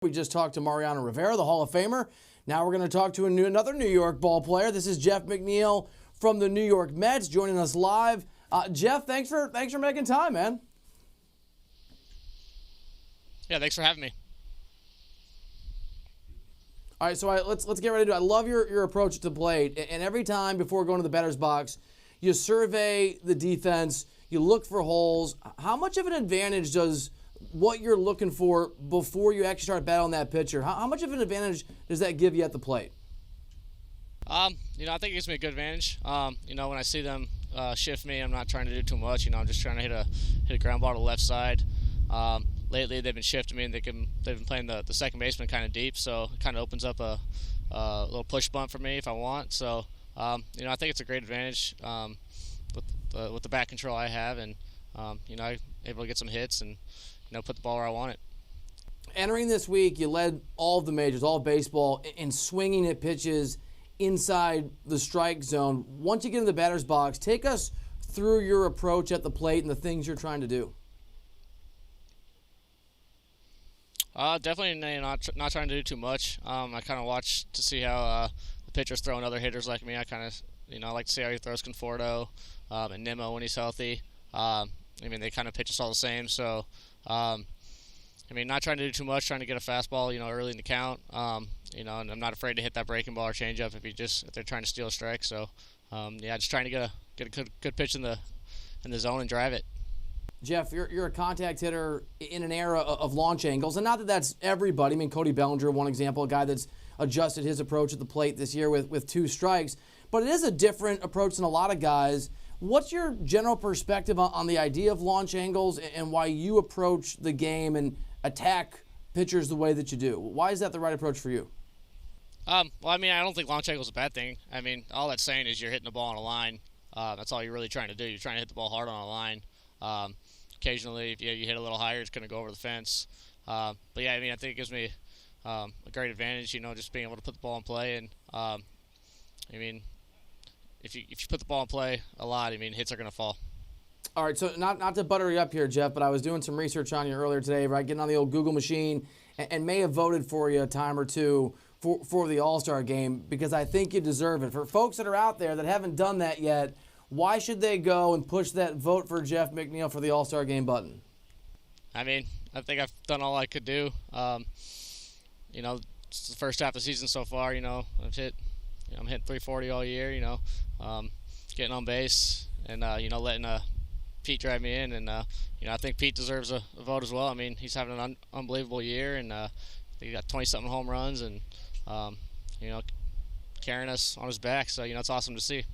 We just talked to Mariano Rivera, the Hall of Famer. Now we're going to talk to another New York ball player. This is Jeff McNeil from the New York Mets joining us live. Jeff, thanks for making time, man. Yeah, thanks for having me. All right, so let's get ready to do it. I love your approach to the plate. And every time before going to the batter's box, you survey the defense, you look for holes. How much of an advantage does what you're looking for before you actually start battling that pitcher, how much of an advantage does that give you at the plate? I think it gives me a good advantage. When I see them shift me, I'm not trying to do too much. I'm just trying to hit a ground ball to the left side. Lately, they've been shifting me, and they've been playing the second baseman kind of deep, so it kind of opens up a little push bunt for me if I want. So, I think it's a great advantage with the bat control I have, and I'm able to get some hits and put the ball where I want it. Entering this week, you led all of the majors, all of baseball, in swinging at pitches inside the strike zone. Once you get in the batter's box, take us through your approach at the plate and the things you're trying to do. Definitely not trying to do too much. I kind of watch to see how the pitcher's throwing other hitters like me. I kind of, I like to see how he throws Conforto and Nimmo when he's healthy. They kind of pitch us all the same, so not trying to do too much, trying to get a fastball, early in the count, and I'm not afraid to hit that breaking ball or changeup if they're trying to steal a strike. So, just trying to get a good pitch in the zone and drive it. Jeff, you're a contact hitter in an era of launch angles, and not that that's everybody. Cody Bellinger, one example, a guy that's adjusted his approach at the plate this year with two strikes, but it is a different approach than a lot of guys. What's your general perspective on the idea of launch angles and why you approach the game and attack pitchers the way that you do? Why is that the right approach for you? I don't think launch angle is a bad thing. All that's saying is you're hitting the ball on a line. That's all you're really trying to do. You're trying to hit the ball hard on a line. Occasionally, if you hit a little higher, it's going to go over the fence. I think it gives me a great advantage, just being able to put the ball in play. And, if you put the ball in play a lot, hits are going to fall. All right, so not to butter you up here, Jeff, but I was doing some research on you earlier today, right? Getting on the old Google machine, and may have voted for you a time or two for the All-Star game because I think you deserve it. For folks that are out there that haven't done that yet, why should they go and push that vote for Jeff McNeil for the All-Star game button? I think I've done all I could do. It's the first half of the season so far. I'm hitting 340 all year. Getting on base and letting Pete drive me in, and I think Pete deserves a vote as well. He's having an unbelievable year, and he got 20-something home runs, and carrying us on his back. So it's awesome to see.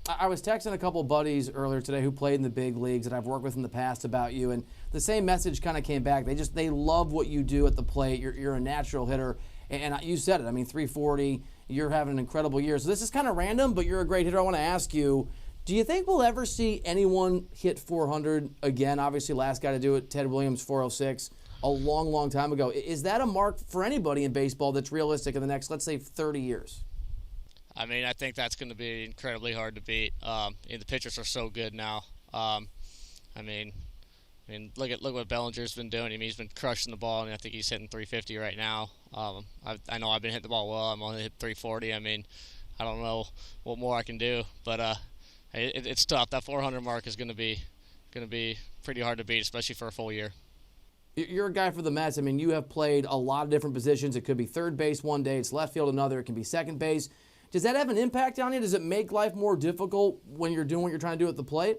I was texting a couple buddies earlier today who played in the big leagues that I've worked with in the past about you, and the same message kind of came back. They love what you do at the plate. You're a natural hitter, and you said it. 340. You're having an incredible year. So this is kind of random, but you're a great hitter. I want to ask you, do you think we'll ever see anyone hit 400 again? Obviously, last guy to do it, Ted Williams, 406, a long, long time ago. Is that a mark for anybody in baseball that's realistic in the next, let's say, 30 years? I think that's going to be incredibly hard to beat. The pitchers are so good now. Look what Bellinger's been doing. He's been crushing the ball, and I think he's hitting 350 right now. I know I've been hitting the ball well. I'm only hit 340. I don't know what more I can do, but it's tough. That 400 mark is going to be pretty hard to beat, especially for a full year. You're a guy for the Mets. You have played a lot of different positions. It could be third base one day, it's left field another. It can be second base. Does that have an impact on you? Does it make life more difficult when you're doing what you're trying to do at the plate?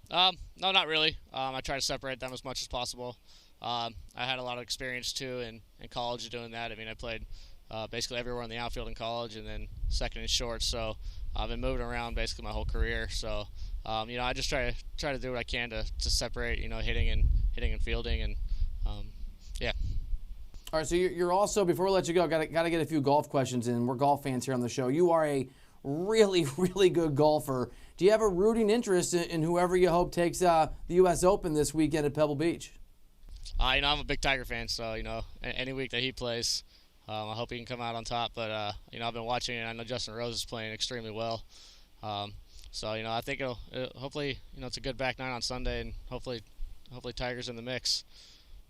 No, not really. I try to separate them as much as possible. I had a lot of experience, too, in college doing that. I played basically everywhere in the outfield in college and then second and short. So I've been moving around basically my whole career. So, I just try to do what I can to separate, hitting and fielding. And, yeah. All right, so you're also, before we let you go, got to get a few golf questions in. We're golf fans here on the show. You are a really, really good golfer. Do you have a rooting interest in whoever you hope takes the U.S. Open this weekend at Pebble Beach? I'm a big Tiger fan, so, any week that he plays, I hope he can come out on top. But, I've been watching, and I know Justin Rose is playing extremely well. I think it'll hopefully, it's a good back nine on Sunday, and hopefully Tiger's in the mix.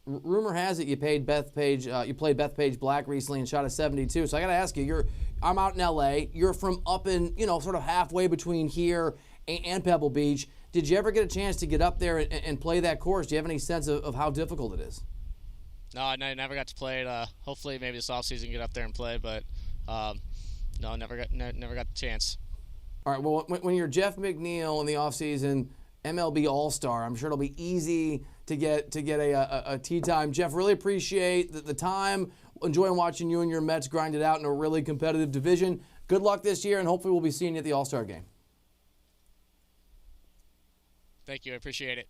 Rumor has it you played Beth Page Black recently and shot a 72. So I got to ask you, I'm out in LA. You're from up in, sort of halfway between here and Pebble Beach. Did you ever get a chance to get up there and play that course? Do you have any sense of how difficult it is? No, I never got to play it. Hopefully, maybe this offseason get up there and play, but no, never got the chance. All right. Well, when you're Jeff McNeil in the offseason, MLB All-Star, I'm sure it'll be easy to get a tee time. Jeff, really appreciate the time. Enjoying watching you and your Mets grind it out in a really competitive division. Good luck this year, and hopefully we'll be seeing you at the All-Star game. Thank you. I appreciate it.